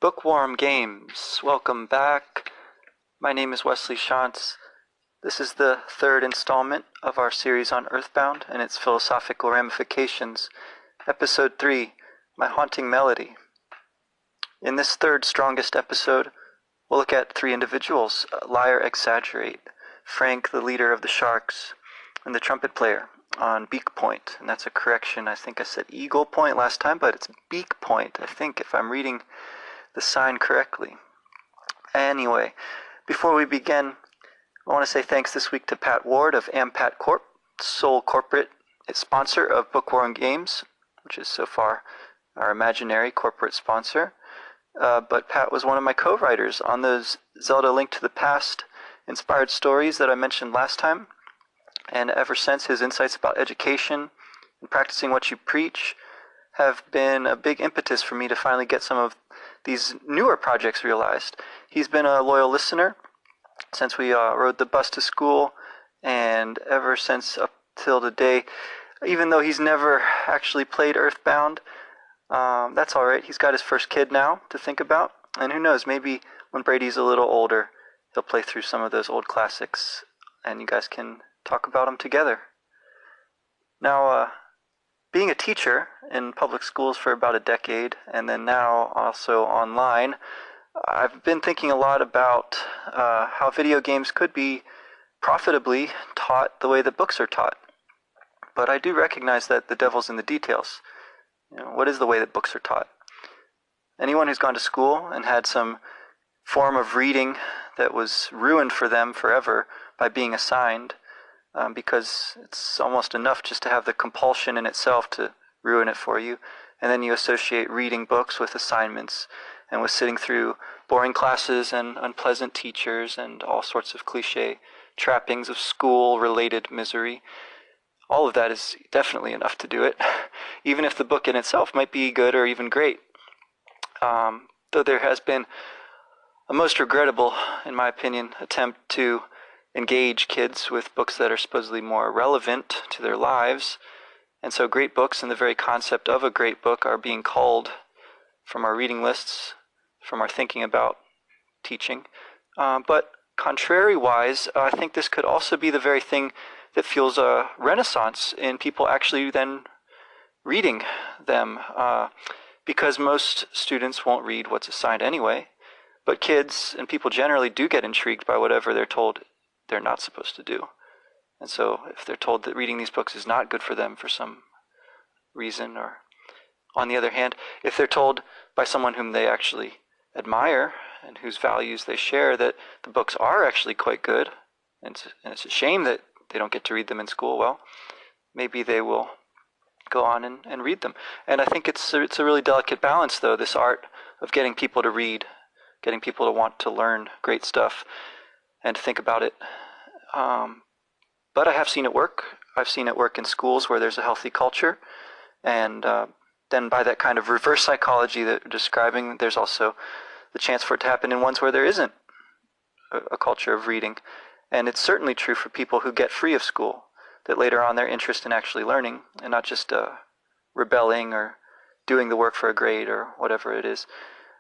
Bookwarm Games, welcome back. My name is Wesley Shantz. This is the third installment of our series on EarthBound and its philosophical ramifications. Episode 3, My Haunting Melody. In this third strongest episode, we'll look at three individuals, Lier X, Frank, the leader of the Sharks, and the trumpet player on Beak Point. And that's a correction. I think I said Eagle Point last time, but it's Beak Point, I think, if I'm reading the sign correctly. Anyway, before we begin, I want to say thanks this week to Pat Ward of AmPat Corp, sole corporate sponsor of Bookwarm Games, which is so far our imaginary corporate sponsor. But Pat was one of my co-writers on those Zelda Link to the Past inspired stories that I mentioned last time. And ever since, his insights about education and practicing what you preach have been a big impetus for me to finally get some of these newer projects realized. He's been a loyal listener since we rode the bus to school, and ever since up till today, even though he's never actually played EarthBound, that's alright. He's got his first kid now to think about, and who knows, maybe when Brady's a little older, he'll play through some of those old classics, and you guys can talk about them together. Now, being a teacher in public schools for about a decade, and then now also online, I've been thinking a lot about how video games could be profitably taught the way that books are taught. But I do recognize that the devil's in the details. What is the way that books are taught? Anyone who's gone to school and had some form of reading that was ruined for them forever by being assigned, because it's almost enough just to have the compulsion in itself to ruin it for you. And then you associate reading books with assignments and with sitting through boring classes and unpleasant teachers and all sorts of cliche trappings of school-related misery. All of that is definitely enough to do it, even if the book in itself might be good or even great. Though there has been a most regrettable, in my opinion, attempt to engage kids with books that are supposedly more relevant to their lives. And so great books and the very concept of a great book are being culled from our reading lists, from our thinking about teaching. But contrary-wise, I think this could also be the very thing that fuels a renaissance in people actually then reading them, because most students won't read what's assigned anyway. But kids and people generally do get intrigued by whatever they're told they're not supposed to do. And so if they're told that reading these books is not good for them for some reason, or on the other hand, if they're told by someone whom they actually admire and whose values they share that the books are actually quite good, and it's a shame that they don't get to read them in school, well, maybe they will go on and read them. And I think it's a really delicate balance, though, this art of getting people to read, getting people to want to learn great stuff and to think about it. But I have seen it work. I've seen it work in schools where there's a healthy culture, and then by that kind of reverse psychology that we're describing, there's also the chance for it to happen in ones where there isn't a culture of reading. And it's certainly true for people who get free of school, that later on their interest in actually learning and not just rebelling or doing the work for a grade or whatever it is,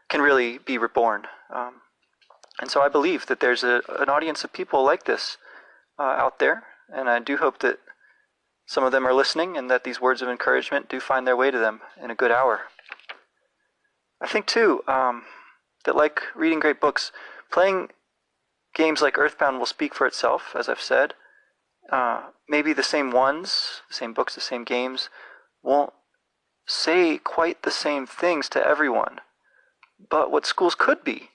can really be reborn. And so I believe that there's an audience of people like this out there, and I do hope that some of them are listening and that these words of encouragement do find their way to them in a good hour. I think, too, that like reading great books, playing games like EarthBound will speak for itself, as I've said. Maybe the same ones, the same books, the same games, won't say quite the same things to everyone. But what schools could be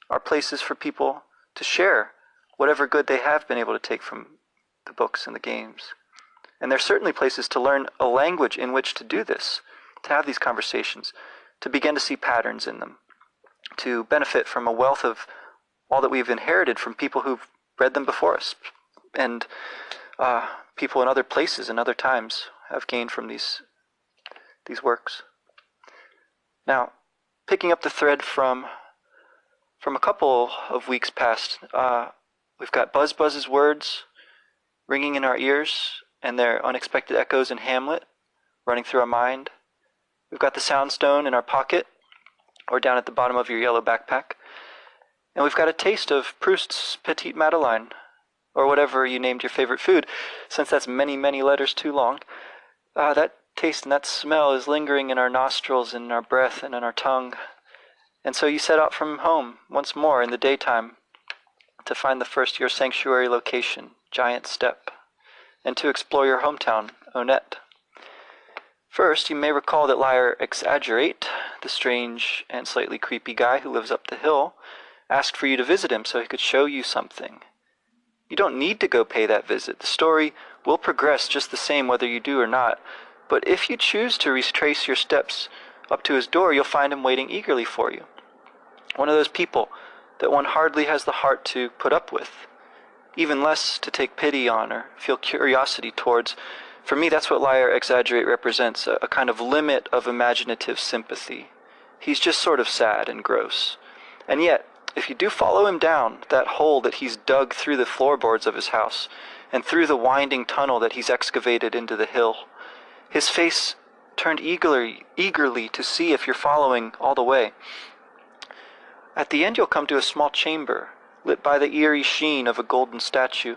are places for people to share whatever good they have been able to take from the books and the games. And they're certainly places to learn a language in which to do this, to have these conversations, to begin to see patterns in them, to benefit from a wealth of all that we've inherited from people who've read them before us, and people in other places and other times have gained from these works. Now, picking up the thread from a couple of weeks past, we've got Buzz's words ringing in our ears and their unexpected echoes in Hamlet running through our mind. We've got the Soundstone in our pocket, or down at the bottom of your yellow backpack. And we've got a taste of Proust's Petite Madeleine, or whatever you named your favorite food, since that's many, many letters too long. That taste and that smell is lingering in our nostrils, in our breath, and in our tongue. And so you set out from home once more in the daytime to find the first your sanctuary location, Giant Step, and to explore your hometown, Onett. First, you may recall that Lier X, the strange and slightly creepy guy who lives up the hill, asked for you to visit him so he could show you something. You don't need to go pay that visit. The story will progress just the same whether you do or not, but if you choose to retrace your steps up to his door, you'll find him waiting eagerly for you. One of those people that one hardly has the heart to put up with, even less to take pity on or feel curiosity towards. For me, that's what Lier X represents, a kind of limit of imaginative sympathy. He's just sort of sad and gross. And yet, if you do follow him down that hole that he's dug through the floorboards of his house, and through the winding tunnel that he's excavated into the hill, his face turned eagerly to see if you're following all the way. At the end, you'll come to a small chamber, lit by the eerie sheen of a golden statue.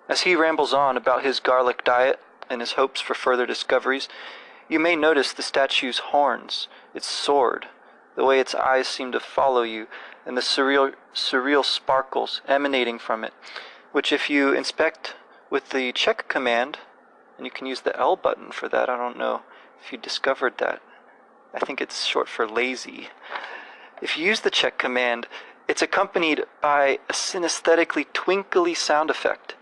As he rambles on about his garlic diet and his hopes for further discoveries, you may notice the statue's horns, its sword, the way its eyes seem to follow you, and the surreal sparkles emanating from it, which if you inspect with the check command, and you can use the L button for that, I don't know if you discovered that. I think it's short for lazy. If you use the check command, it's accompanied by a synesthetically twinkly sound effect,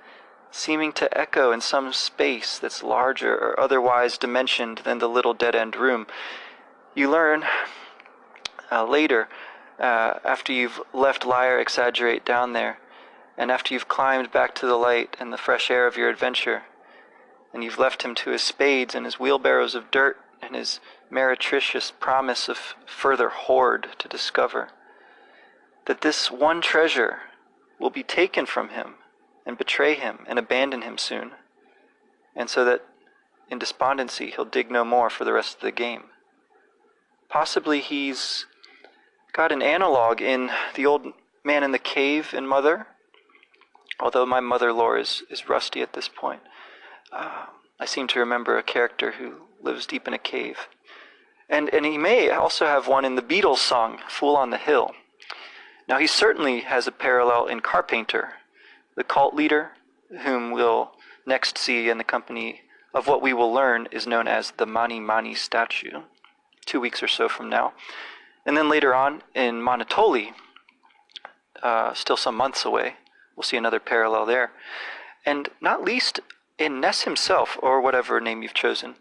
seeming to echo in some space that's larger or otherwise dimensioned than the little dead-end room. You learn later, after you've left Lier X down there, and after you've climbed back to the light and the fresh air of your adventure, and you've left him to his spades and his wheelbarrows of dirt and his meretricious promise of further hoard to discover, that this one treasure will be taken from him and betray him and abandon him soon, and so that in despondency he'll dig no more for the rest of the game. Possibly he's got an analog in the old man in the cave in Mother, although my Mother lore is rusty at this point. I seem to remember a character who lives deep in a cave. And he may also have one in the Beatles song, Fool on the Hill. Now he certainly has a parallel in Carpenter, the cult leader, whom we'll next see in the company of what we will learn is known as the Mani Mani statue, 2 weeks or so from now. And then later on in Monotoli, still some months away, we'll see another parallel there. And not least in Ness himself, or whatever name you've chosen,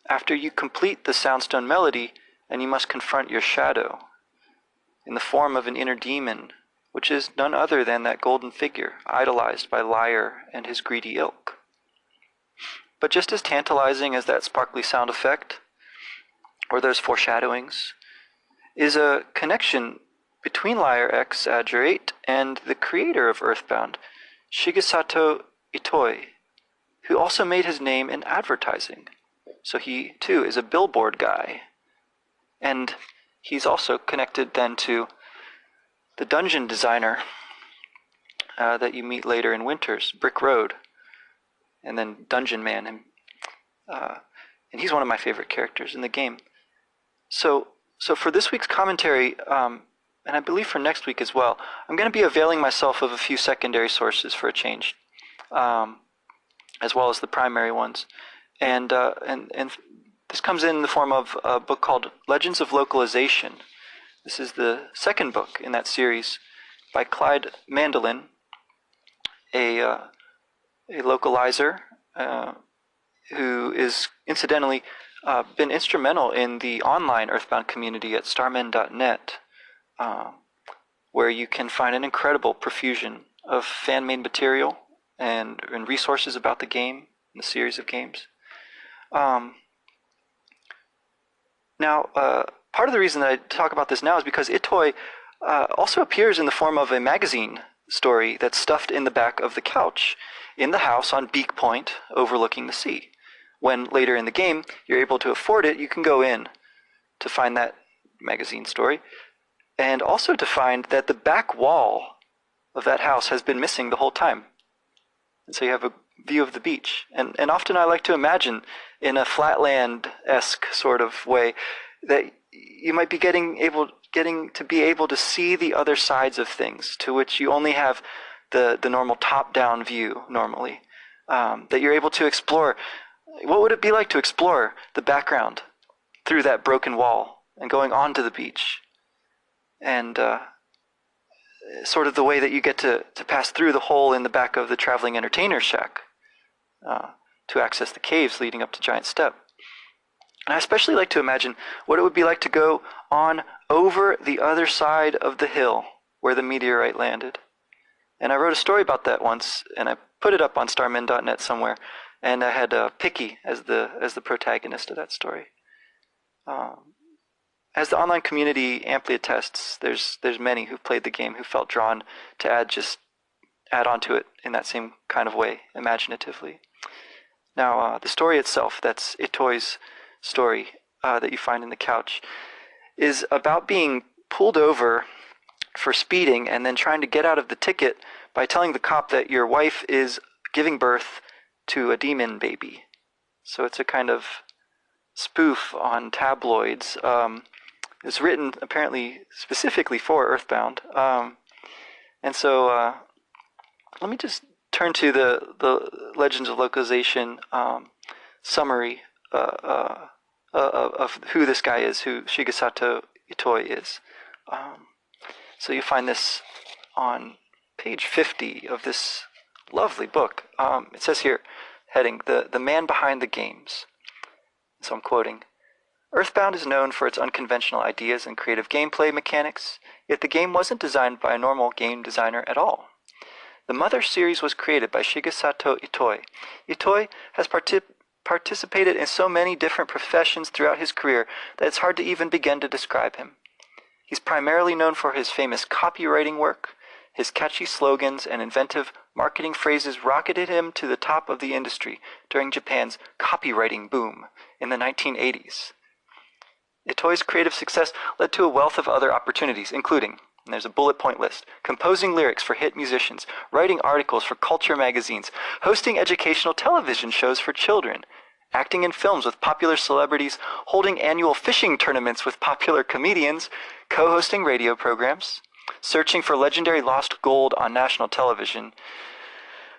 after you complete the Soundstone melody, and you must confront your shadow in the form of an inner demon, which is none other than that golden figure idolized by Lier and his greedy ilk. But just as tantalizing as that sparkly sound effect, or those foreshadowings, is a connection between Lier X and the creator of EarthBound, Shigesato Itoi, who also made his name in advertising. So he, too, is a billboard guy. And he's also connected then to the dungeon designer that you meet later in Winters, Brick Road, and then Dungeon Man. And he's one of my favorite characters in the game. So for this week's commentary, and I believe for next week as well, I'm going to be availing myself of a few secondary sources for a change, as well as the primary ones. And this comes in the form of a book called Legends of Localization. This is the second book in that series by Clyde Mandelin, a localizer who is incidentally been instrumental in the online EarthBound community at starmen.net, where you can find an incredible profusion of fan-made material and resources about the game and the series of games. Now, part of the reason that I talk about this now is because Itoi also appears in the form of a magazine story that's stuffed in the back of the couch in the house on Beak Point overlooking the sea. When later in the game you're able to afford it, you can go in to find that magazine story, and also to find that the back wall of that house has been missing the whole time. And so you have a view of the beach. And often I like to imagine in a Flatland-esque sort of way that you might be getting to be able to see the other sides of things, to which you only have the normal top-down view normally. That you're able to explore. What would it be like to explore the background through that broken wall and going onto the beach? And sort of the way that you get to pass through the hole in the back of the traveling entertainer shack to access the caves leading up to Giant Step. And I especially like to imagine what it would be like to go on over the other side of the hill where the meteorite landed. And I wrote a story about that once, and I put it up on starmen.net somewhere, and I had Picky as the protagonist of that story. As the online community amply attests, there's many who've played the game who felt drawn to add onto it in that same kind of way, imaginatively. Now, the story itself, that's Itoi's story that you find in the couch, is about being pulled over for speeding and then trying to get out of the ticket by telling the cop that your wife is giving birth to a demon baby. So it's a kind of spoof on tabloids. It's written apparently specifically for EarthBound. And so let me just turn to the Legends of Localization summary of who this guy is, who Shigesato Itoi is. So you find this on page 50 of this lovely book. It says here, heading, the man behind the games. So I'm quoting, EarthBound is known for its unconventional ideas and creative gameplay mechanics, yet the game wasn't designed by a normal game designer at all. The Mother series was created by Shigesato Itoi. Itoi has participated in so many different professions throughout his career that it's hard to even begin to describe him. He's primarily known for his famous copywriting work. His catchy slogans and inventive marketing phrases rocketed him to the top of the industry during Japan's copywriting boom in the 1980s. Itoi's creative success led to a wealth of other opportunities, including, and there's a bullet point list, composing lyrics for hit musicians, writing articles for culture magazines, hosting educational television shows for children, acting in films with popular celebrities, holding annual fishing tournaments with popular comedians, co-hosting radio programs, searching for legendary lost gold on national television,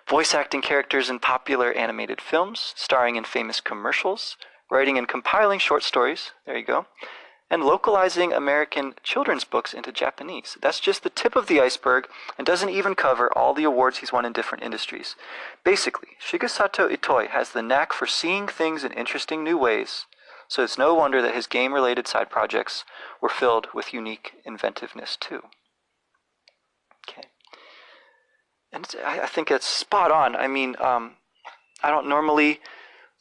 voice acting characters in popular animated films, starring in famous commercials, writing and compiling short stories, there you go, and localizing American children's books into Japanese. That's just the tip of the iceberg and doesn't even cover all the awards he's won in different industries. Basically, Shigesato Itoi has the knack for seeing things in interesting new ways, so it's no wonder that his game-related side projects were filled with unique inventiveness too. Okay. And I think it's spot on. I mean, I don't normally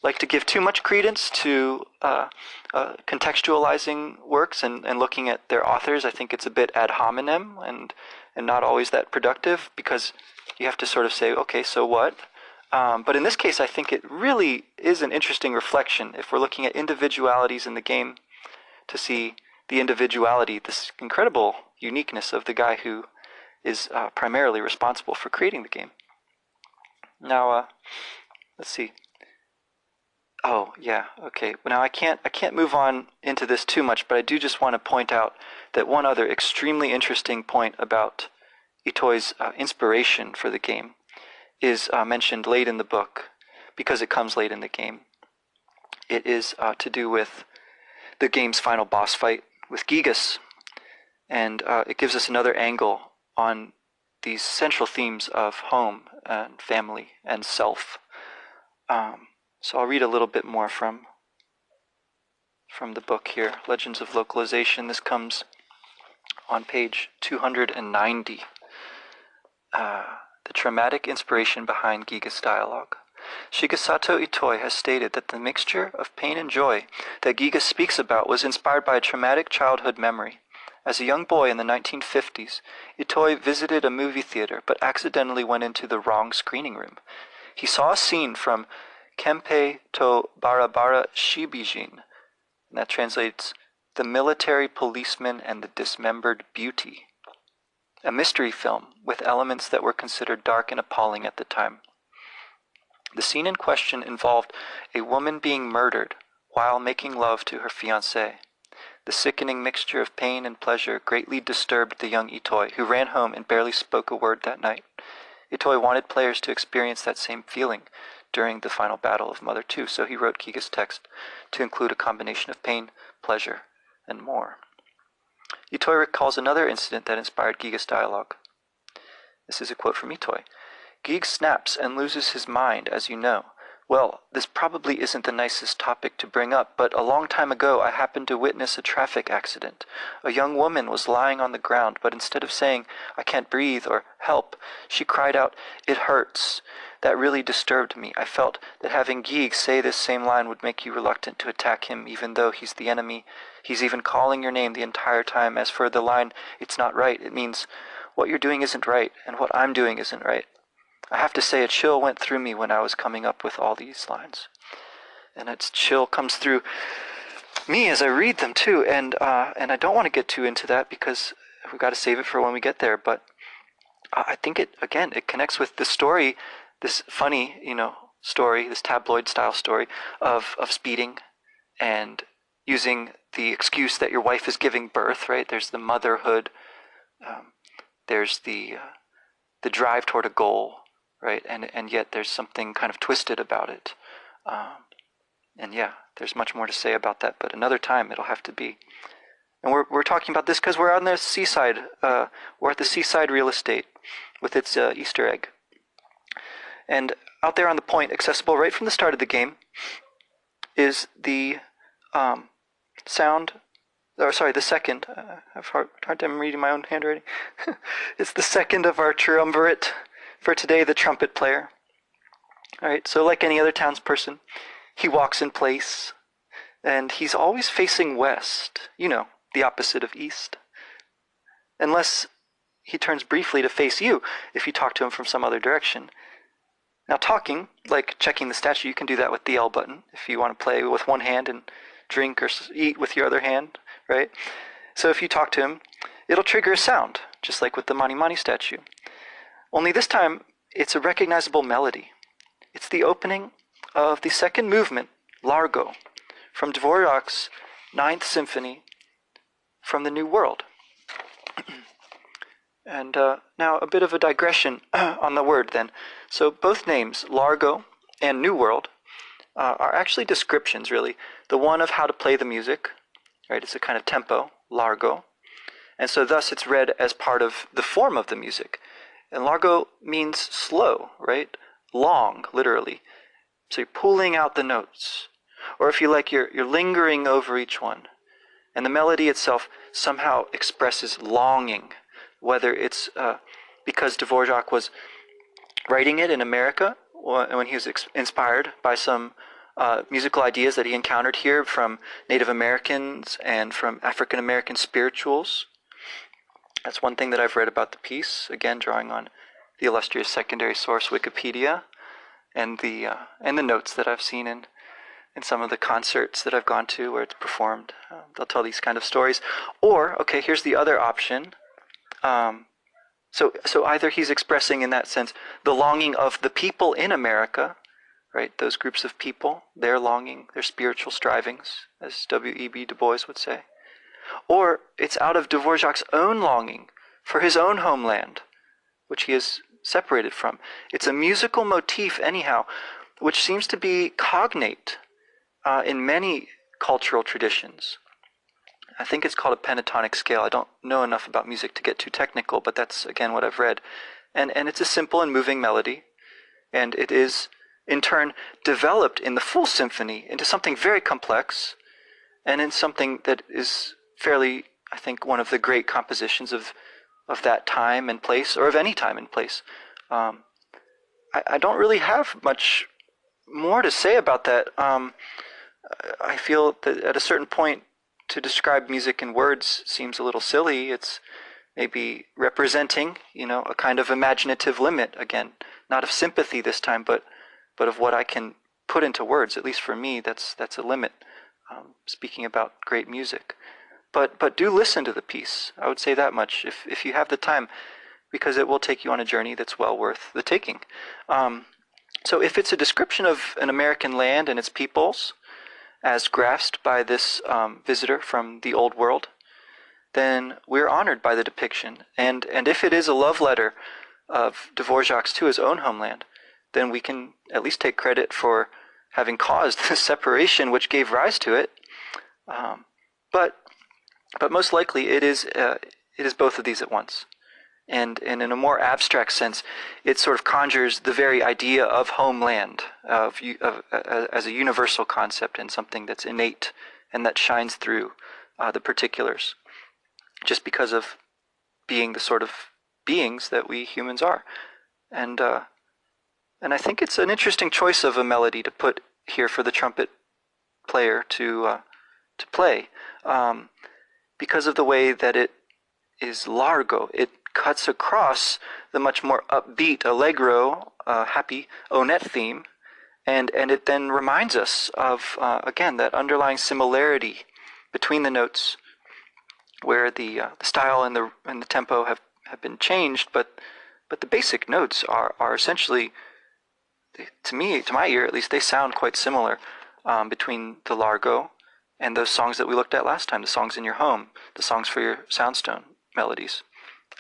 like to give too much credence to contextualizing works and looking at their authors. I think it's a bit ad hominem and not always that productive, because you have to sort of say, okay, so what? But in this case, I think it really is an interesting reflection if we're looking at individualities in the game, to see the individuality, this incredible uniqueness of the guy who is primarily responsible for creating the game. Now, let's see. Oh, yeah, okay. Now I can't move on into this too much, but I do just want to point out that one other extremely interesting point about Itoi's inspiration for the game is mentioned late in the book, because it comes late in the game. It is to do with the game's final boss fight with Giygas, and it gives us another angle on these central themes of home and family and self. So I'll read a little bit more from the book here, Legends of Localization. This comes on page 290. The traumatic inspiration behind Giygas' dialogue. Shigesato Itoi has stated that the mixture of pain and joy that Giygas speaks about was inspired by a traumatic childhood memory. As a young boy in the 1950s, Itoi visited a movie theater but accidentally went into the wrong screening room. He saw a scene from Kempei to Barabara Shibijin, and that translates The Military Policeman and the Dismembered Beauty, a mystery film with elements that were considered dark and appalling at the time. The scene in question involved a woman being murdered while making love to her fiancé. The sickening mixture of pain and pleasure greatly disturbed the young Itoi, who ran home and barely spoke a word that night. Itoi wanted players to experience that same feeling during the final battle of Mother 2, so he wrote Giygas' text to include a combination of pain, pleasure, and more. Itoi recalls another incident that inspired Giygas' dialogue. This is a quote from Itoi. Giygas snaps and loses his mind, as you know. Well, this probably isn't the nicest topic to bring up, but a long time ago I happened to witness a traffic accident. A young woman was lying on the ground, but instead of saying, "I can't breathe," or "help," she cried out, "It hurts." That really disturbed me. I felt that having Giygas say this same line would make you reluctant to attack him, even though he's the enemy. He's even calling your name the entire time. As for the line, "It's not right," it means, what you're doing isn't right, and what I'm doing isn't right. I have to say a chill went through me when I was coming up with all these lines. And its chill comes through me as I read them too, and I don't want to get too into that because we've got to save it for when we get there, but I think it connects with the story, this funny, story, this tabloid-style story of speeding and using the excuse that your wife is giving birth, right? There's the motherhood, there's the drive toward a goal, right? And yet there's something kind of twisted about it. And yeah, there's much more to say about that, but another time it'll have to be. And we're talking about this because we're on the seaside. We're at the seaside real estate with its Easter egg. And out there on the point, accessible right from the start of the game, is the the second. I have a hard time reading my own handwriting. It's the second of our triumvirate for today, the trumpet player. All right, so like any other townsperson, he walks in place, and he's always facing west, the opposite of east. Unless he turns briefly to face you if you talk to him from some other direction. Now talking, like checking the statue, you can do that with the L button if you want to play with one hand and drink or eat with your other hand, right? So if you talk to him, it'll trigger a sound, just like with the Mani Mani statue. Only this time, it's a recognizable melody. It's the opening of the second movement, Largo, from Dvorak's Ninth Symphony from the New World. And now a bit of a digression on the word then. So both names, Largo and New World, are actually descriptions, really. The one of how to play the music, right? It's a kind of tempo, Largo. And so thus it's read as part of the form of the music. And Largo means slow, right? Long, literally. So you're pulling out the notes. Or if you like, you're lingering over each one. And the melody itself somehow expresses longing, whether it's because Dvorak was writing it in America when he was inspired by some musical ideas that he encountered here from Native Americans and from African American spirituals. That's one thing that I've read about the piece, again drawing on the illustrious secondary source Wikipedia and the notes that I've seen in some of the concerts that I've gone to where it's performed. They'll tell these kind of stories. Or, okay, here's the other option. So either he's expressing in that sense the longing of the people in America, right? Those groups of people, their longing, their spiritual strivings, as W.E.B. Du Bois would say. Or it's out of Dvorak's own longing for his own homeland, which he is separated from. It's a musical motif, anyhow, which seems to be cognate in many cultural traditions. I think it's called a pentatonic scale. I don't know enough about music to get too technical, but that's, again, what I've read. And it's a simple and moving melody, and it is, in turn, developed in the full symphony into something very complex, and in something that is fairly, I think, one of the great compositions of that time and place, or of any time and place. I don't really have much more to say about that. I feel that at a certain point, to describe music in words seems a little silly. It's maybe representing, a kind of imaginative limit, again, not of sympathy this time, but of what I can put into words. At least for me, that's a limit, speaking about great music. but do listen to the piece. I would say that much if you have the time, because it will take you on a journey that's well worth the taking. So if it's a description of an American land and its peoples, as grasped by this visitor from the old world, then we're honored by the depiction. And if it is a love letter of Dvorak's to his own homeland, then we can at least take credit for having caused the separation which gave rise to it. But most likely it is both of these at once. And in a more abstract sense, it sort of conjures the very idea of homeland as a universal concept and something that's innate and that shines through the particulars, just because of being the sort of beings that we humans are. And I think it's an interesting choice of a melody to put here for the trumpet player to play, because of the way that it is Largo. It cuts across the much more upbeat, allegro, happy Onett theme, and it then reminds us of, again, that underlying similarity between the notes, where the style and the tempo have been changed, but the basic notes are essentially, to my ear at least, they sound quite similar between the Largo and those songs that we looked at last time, the songs in your home, the songs for your soundstone melodies.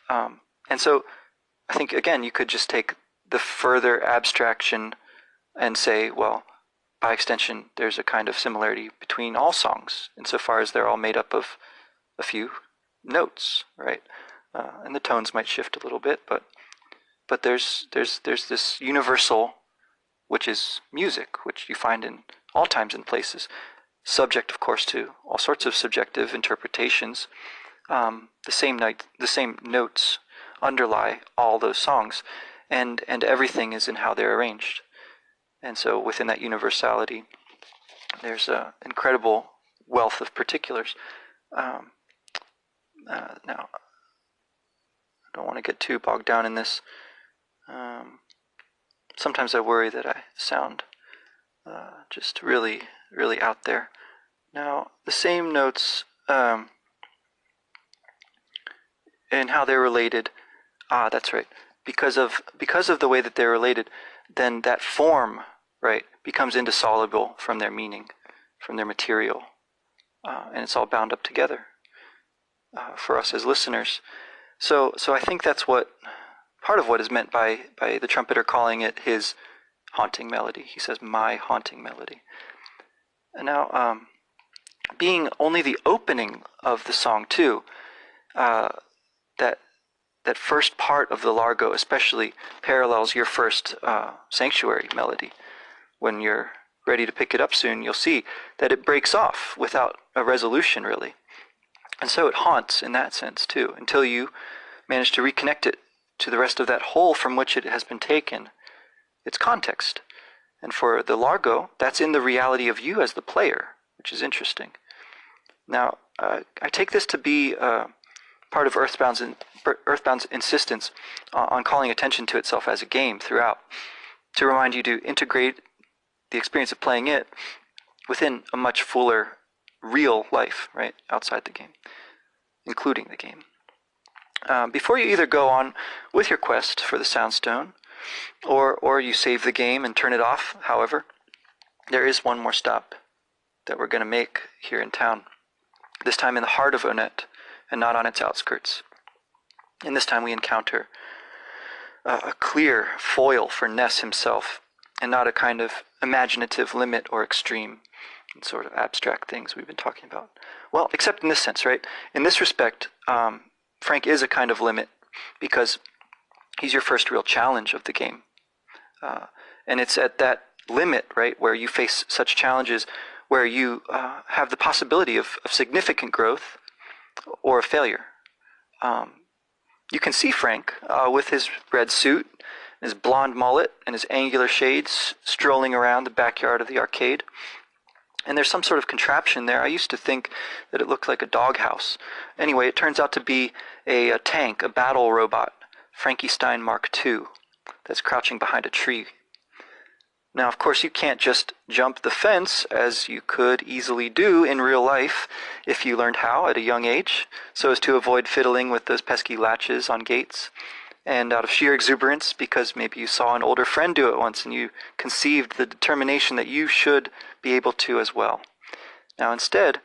And so I think, again, you could just take the further abstraction and say, well, by extension, there's a kind of similarity between all songs, insofar as they're all made up of a few notes, right? And the tones might shift a little bit, but there's this universal, which is music, which you find in all times and places, subject, of course, to all sorts of subjective interpretations. The same notes underlie all those songs, and everything is in how they're arranged. And so within that universality, there's an incredible wealth of particulars. Now, I don't want to get too bogged down in this. Sometimes I worry that I sound just really, really out there. Now, the same notes and how they're related. That's right. Because of the way that they're related, then that form, right, becomes indissoluble from their meaning, from their material, and it's all bound up together for us as listeners. So I think that's part of what is meant by the trumpeter calling it his haunting melody. He says, my haunting melody. And now, being only the opening of the song too, that first part of the Largo especially parallels your first sanctuary melody. When you're ready to pick it up soon, you'll see that it breaks off without a resolution, really. And so it haunts in that sense too, until you manage to reconnect it to the rest of that whole from which it has been taken, its context. And for the Largo, that's in the reality of you as the player, which is interesting. Now, I take this to be part of EarthBound's insistence on calling attention to itself as a game throughout, to remind you to integrate the experience of playing it within a much fuller real life, right, outside the game, including the game. Before you either go on with your quest for the Soundstone, or you save the game and turn it off, however, there is one more stop that we're going to make here in town, this time in the heart of Onett, and not on its outskirts. And this time we encounter a clear foil for Ness himself, and not a kind of imaginative limit or extreme sort of abstract things we've been talking about. Well, except in this sense, right? In this respect, Frank is a kind of limit, because he's your first real challenge of the game. And it's at that limit, right, where you face such challenges, where you have the possibility of significant growth or of failure. You can see Frank with his red suit, his blonde mullet, and his angular shades strolling around the backyard of the arcade. And there's some sort of contraption there. I used to think that it looked like a doghouse. Anyway, it turns out to be a tank, a battle robot, Frankenstein Mark II, that's crouching behind a tree. Now, of course, you can't just jump the fence, as you could easily do in real life if you learned how at a young age, so as to avoid fiddling with those pesky latches on gates. And out of sheer exuberance, because maybe you saw an older friend do it once and you conceived the determination that you should be able to as well. Now, instead,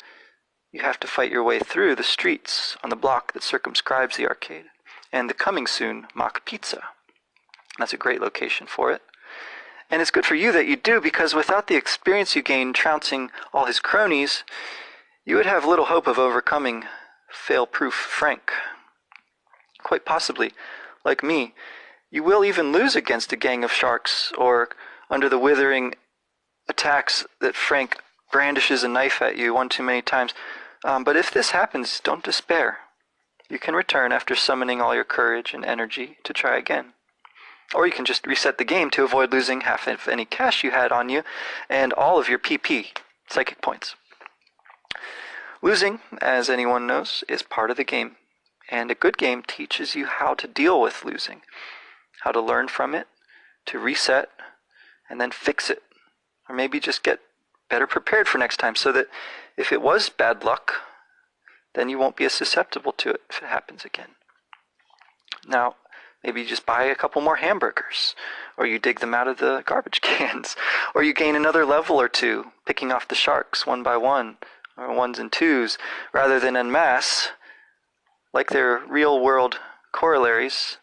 you have to fight your way through the streets on the block that circumscribes the arcade, and the coming soon Mock Pizza. That's a great location for it. And it's good for you that you do, because without the experience you gain trouncing all his cronies, you would have little hope of overcoming fail-proof Frank. Quite possibly, like me, you will even lose against a gang of sharks, or under the withering attacks that Frank brandishes a knife at you one too many times. But if this happens, don't despair. You can return after summoning all your courage and energy to try again. Or you can just reset the game to avoid losing half of any cash you had on you and all of your PP, psychic points. Losing, as anyone knows, is part of the game, and a good game teaches you how to deal with losing, how to learn from it, to reset, and then fix it, or maybe just get better prepared for next time, so that if it was bad luck, then you won't be as susceptible to it if it happens again. Now, maybe you just buy a couple more hamburgers, or you dig them out of the garbage cans, or you gain another level or two, picking off the sharks one by one, or ones and twos, rather than en masse, like their real-world corollaries,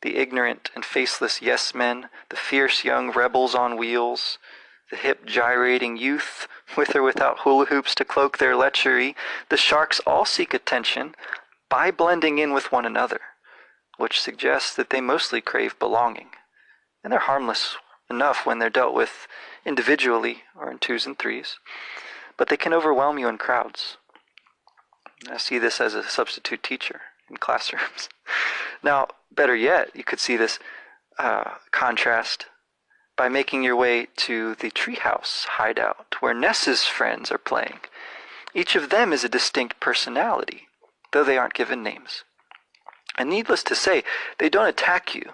the ignorant and faceless yes-men, the fierce young rebels on wheels, the hip gyrating youth, with or without hula hoops to cloak their lechery. The sharks all seek attention by blending in with one another, which suggests that they mostly crave belonging, and they're harmless enough when they're dealt with individually or in twos and threes, but they can overwhelm you in crowds. I see this as a substitute teacher in classrooms. Now, better yet, you could see this contrast by making your way to the treehouse hideout, where Ness's friends are playing. Each of them is a distinct personality, though they aren't given names. And needless to say, they don't attack you,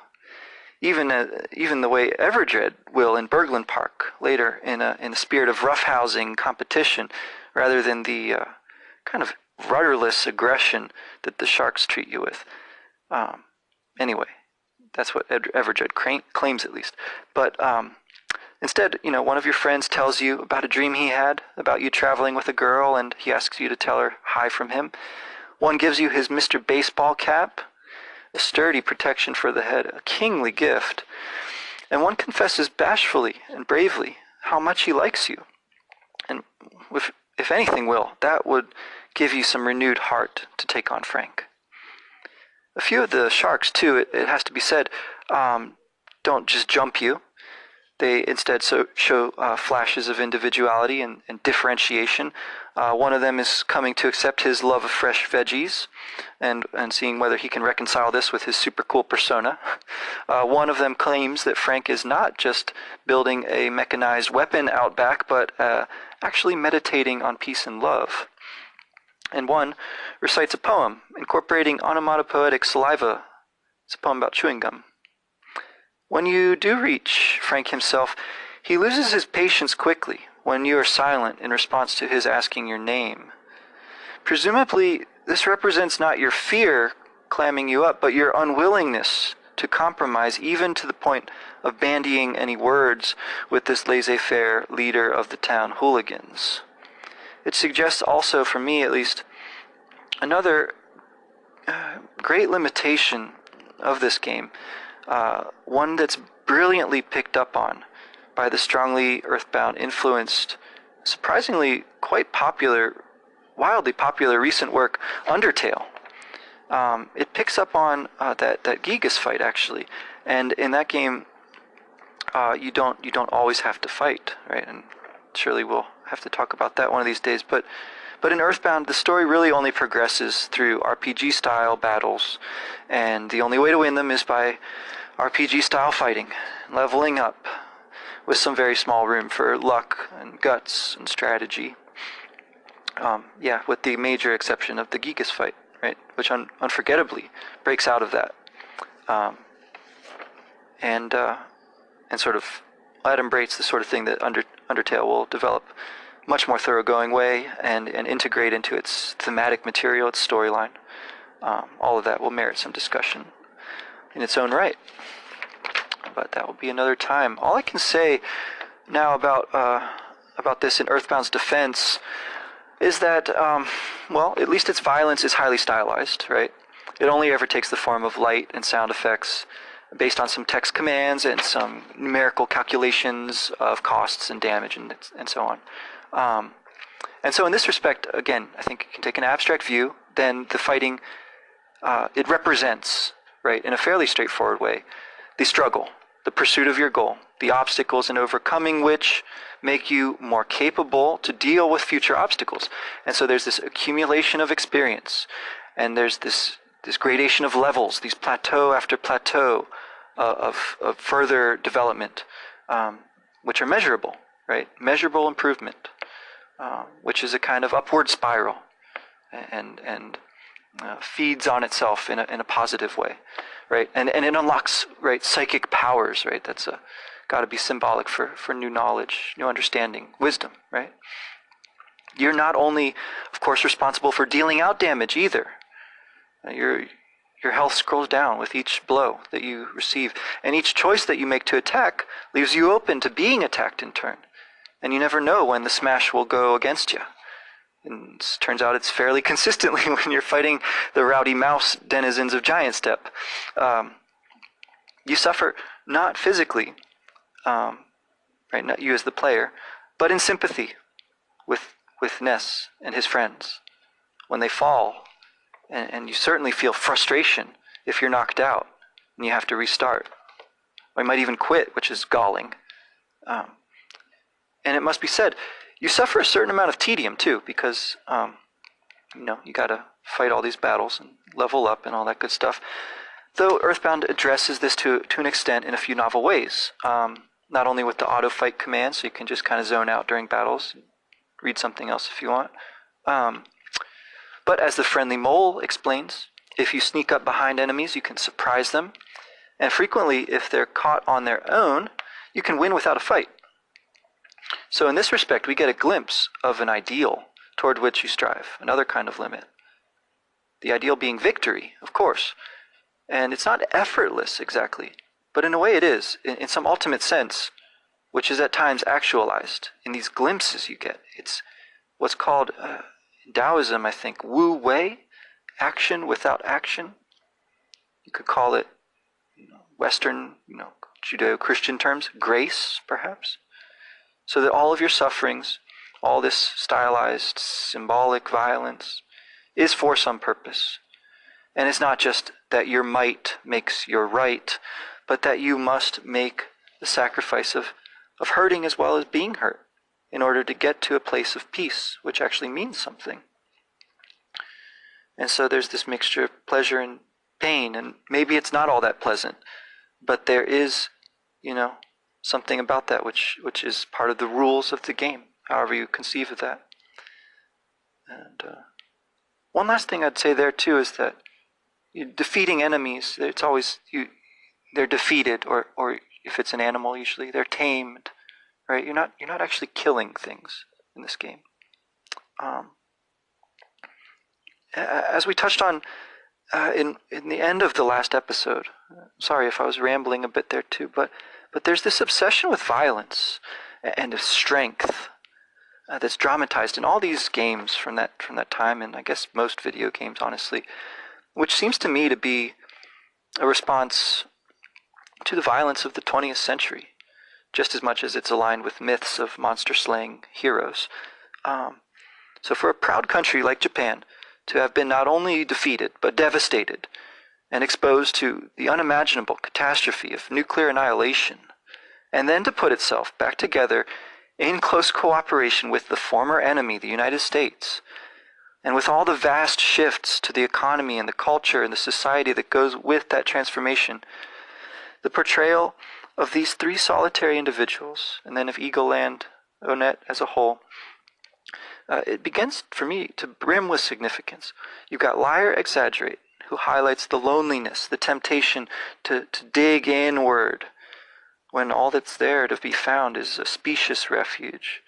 even the way Everdred will in Berglund Park later, in a spirit of roughhousing competition, rather than the kind of rudderless aggression that the sharks treat you with. Anyway, that's what Everdred claims, at least. But instead, one of your friends tells you about a dream he had about you traveling with a girl, and he asks you to tell her hi from him. One gives you his Mr. Baseball cap, a sturdy protection for the head, a kingly gift, and one confesses bashfully and bravely how much he likes you. And if anything will, that would give you some renewed heart to take on Frank. A few of the sharks, too, it has to be said, don't just jump you. They instead show flashes of individuality and differentiation. One of them is coming to accept his love of fresh veggies and seeing whether he can reconcile this with his super cool persona. One of them claims that Frank is not just building a mechanized weapon out back, but actually meditating on peace and love. And one recites a poem incorporating onomatopoetic saliva. It's a poem about chewing gum. When you do reach Frank himself, he loses his patience quickly when you are silent in response to his asking your name. Presumably, this represents not your fear clamming you up, but your unwillingness to compromise, even to the point of bandying any words with this laissez-faire leader of the town hooligans. It suggests also, for me at least, another great limitation of this game, one that's brilliantly picked up on by the strongly EarthBound influenced, surprisingly quite popular, wildly popular recent work, Undertale. It picks up on that Giygas fight, actually, and in that game you don't always have to fight, right? And surely we'll have to talk about that one of these days. But in EarthBound, the story really only progresses through RPG-style battles, and the only way to win them is by RPG-style fighting, leveling up, with some very small room for luck and guts and strategy. With the major exception of the Giygas fight, right, which unforgettably breaks out of that, and sort of Adumbrate's the sort of thing that Undertale will develop much more thoroughgoing way and integrate into its thematic material, its storyline. All of that will merit some discussion in its own right. But that will be another time. All I can say now about this in EarthBound's defense is that, well, at least its violence is highly stylized, right? It only ever takes the form of light and sound effects based on some text commands and some numerical calculations of costs and damage and so on. And so in this respect, again, I think you can take an abstract view, then the fighting, it represents, right, in a fairly straightforward way, the struggle, the pursuit of your goal, the obstacles and overcoming which make you more capable to deal with future obstacles. And so there's this accumulation of experience, and there's this gradation of levels, these plateau after plateau of further development, which are measurable, right? Measurable improvement, which is a kind of upward spiral and feeds on itself in a positive way, right? And it unlocks, right, psychic powers, right? That's got to be symbolic for new knowledge, new understanding, wisdom, right? You're not only, of course, responsible for dealing out damage either. Your health scrolls down with each blow that you receive, and each choice that you make to attack leaves you open to being attacked in turn. And you never know when the smash will go against you. And it turns out it's fairly consistently when you're fighting the rowdy mouse denizens of Giant Step. You suffer not physically, right, not you as the player, but in sympathy with Ness and his friends when they fall. And you certainly feel frustration if you're knocked out and you have to restart. Or you might even quit, which is galling. And it must be said, you suffer a certain amount of tedium too, because you got to fight all these battles and level up and all that good stuff. Though EarthBound addresses this to an extent in a few novel ways. Not only with the auto fight command, so you can just kind of zone out during battles, read something else if you want. But as the friendly mole explains, if you sneak up behind enemies, you can surprise them. And frequently, if they're caught on their own, you can win without a fight. So in this respect, we get a glimpse of an ideal toward which you strive, another kind of limit. The ideal being victory, of course. And it's not effortless exactly, but in a way it is, in some ultimate sense, which is at times actualized in these glimpses you get. It's what's called... Taoism, I think, Wu Wei, action without action. You could call it, Western, Judeo-Christian terms, grace, perhaps. So that all of your sufferings, all this stylized, symbolic violence, is for some purpose. And it's not just that your might makes your right, but that you must make the sacrifice of hurting as well as being hurt, in order to get to a place of peace, which actually means something. And so there's this mixture of pleasure and pain, and maybe it's not all that pleasant, but there is, something about that which is part of the rules of the game, however you conceive of that. And one last thing I'd say there too is that defeating enemies, it's always, they're defeated, or if it's an animal usually, they're tamed. Right, you're not actually killing things in this game. As we touched on in the end of the last episode, sorry if I was rambling a bit there too, but there's this obsession with violence and of strength that's dramatized in all these games from that time, and I guess most video games, honestly, which seems to me to be a response to the violence of the 20th century. Just as much as it's aligned with myths of monster-slaying heroes. So for a proud country like Japan to have been not only defeated, but devastated, and exposed to the unimaginable catastrophe of nuclear annihilation, and then to put itself back together in close cooperation with the former enemy, the United States, and with all the vast shifts to the economy and the culture and the society that goes with that transformation, the portrayal of these three solitary individuals, and then of Eagle Land, Onett as a whole, it begins for me to brim with significance. You've got Lier X, who highlights the loneliness, the temptation to dig inward, when all that's there to be found is a specious refuge,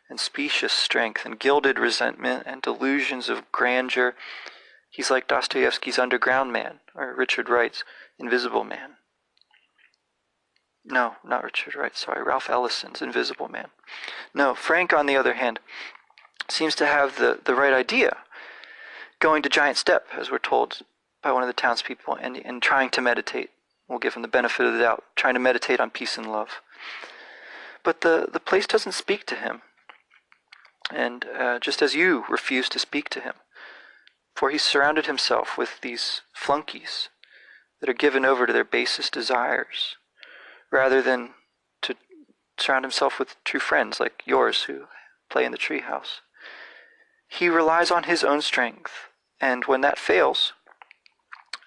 and specious strength, and gilded resentment, and delusions of grandeur. He's like Dostoevsky's Underground Man, or Richard Wright's Invisible Man. No, not Richard Wright, sorry, Ralph Ellison's Invisible Man. No, Frank, on the other hand, seems to have the right idea, going to Giant Step, as we're told by one of the townspeople, and trying to meditate. We'll give him the benefit of the doubt, trying to meditate on peace and love. But the place doesn't speak to him, and just as you refuse to speak to him, for he's surrounded himself with these flunkies that are given over to their basest desires, rather than to surround himself with true friends like yours who play in the treehouse. He relies on his own strength, and when that fails,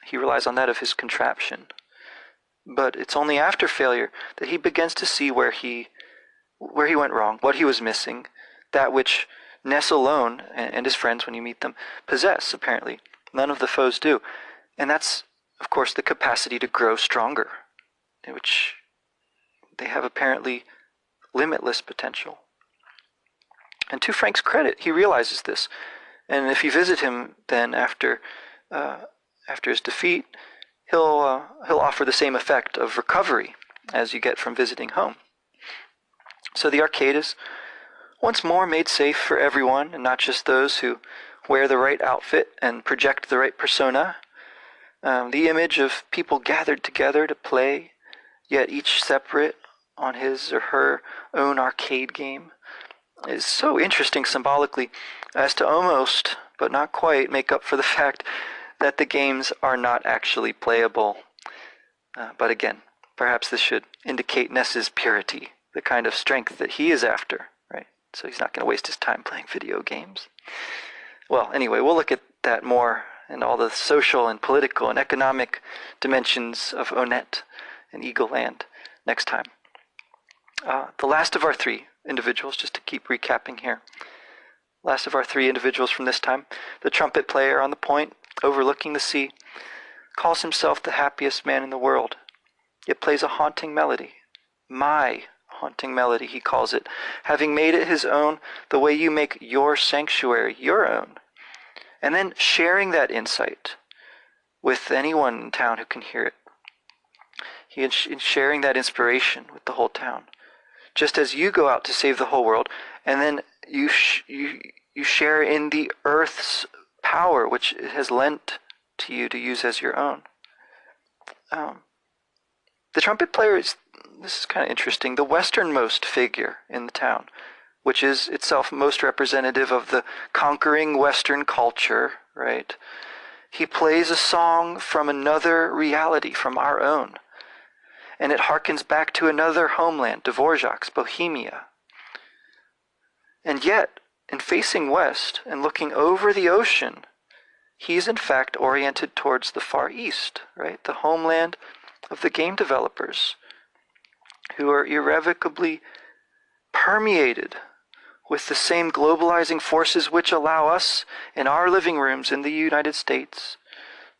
he relies on that of his contraption. But it's only after failure that he begins to see where he went wrong, what he was missing, that which Ness alone and his friends, when you meet them, possess, apparently. None of the foes do. And that's, of course, the capacity to grow stronger, which they have apparently limitless potential. And to Frank's credit, he realizes this. And if you visit him then after his defeat, he'll offer the same effect of recovery as you get from visiting home. So the arcade is once more made safe for everyone, and not just those who wear the right outfit and project the right persona. The image of people gathered together to play, yet each separate on his or her own arcade game, is so interesting symbolically as to almost, but not quite, make up for the fact that the games are not actually playable. But again, perhaps this should indicate Ness's purity, the kind of strength that he is after, right? So he's not going to waste his time playing video games. Well, anyway, we'll look at that more and all the social and political and economic dimensions of Onett and Eagle Land next time. The last of our three individuals, just to keep recapping here. Last of our three individuals from this time, the trumpet player on the point, overlooking the sea, calls himself the happiest man in the world. It plays a haunting melody. My haunting melody, he calls it, having made it his own the way you make your sanctuary your own. And then sharing that insight with anyone in town who can hear it. He is sharing that inspiration with the whole town. Just as you go out to save the whole world, and then you share in the earth's power, which it has lent to you to use as your own. The trumpet player is, this is kind of interesting, the westernmost figure in the town, which is itself most representative of the conquering Western culture, right? He plays a song from another reality, from our own. And it harkens back to another homeland, Dvorak's Bohemia. And yet, in facing west and looking over the ocean, he's in fact oriented towards the Far East, right? The homeland of the game developers, who are irrevocably permeated with the same globalizing forces which allow us in our living rooms in the United States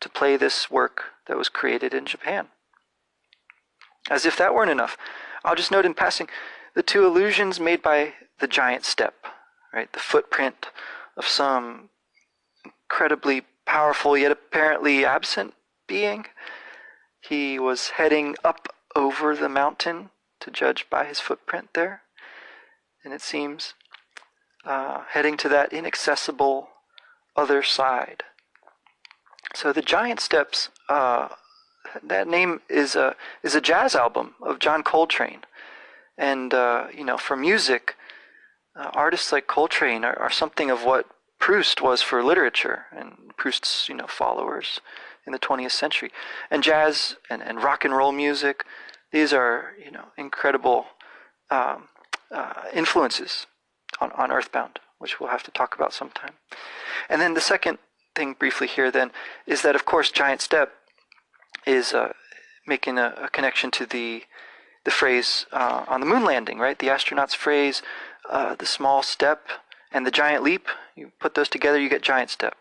to play this work that was created in Japan. As if that weren't enough, I'll just note in passing the two illusions made by the giant step, right? The footprint of some incredibly powerful yet apparently absent being. He was heading up over the mountain, to judge by his footprint there, and it seems heading to that inaccessible other side. So the Giant Steps, that name is a jazz album of John Coltrane, and for music, artists like Coltrane are something of what Proust was for literature, and Proust's followers in the 20th century. And jazz and rock and roll music, these are incredible influences on EarthBound, which we'll have to talk about sometime. And then the second thing briefly here then is that, of course, Giant Step is making a connection to the phrase on the moon landing, right? The astronauts' phrase, the small step and the giant leap. You put those together, you get Giant Step.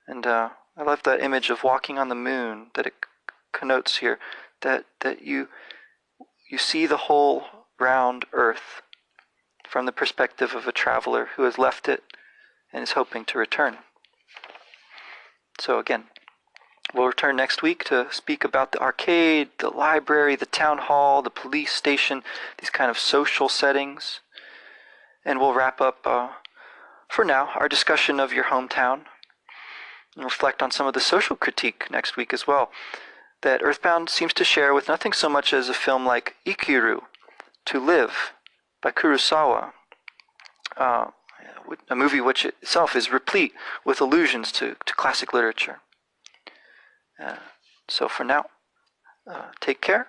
And I love that image of walking on the moon that it connotes here, that you you see the whole round Earth from the perspective of a traveler who has left it and is hoping to return. So again, we'll return next week to speak about the arcade, the library, the town hall, the police station, these kind of social settings. And we'll wrap up, for now, our discussion of your hometown and reflect on some of the social critique next week as well that EarthBound seems to share with nothing so much as a film like Ikiru, To Live, by Kurosawa, a movie which itself is replete with allusions to classic literature. So for now, take care,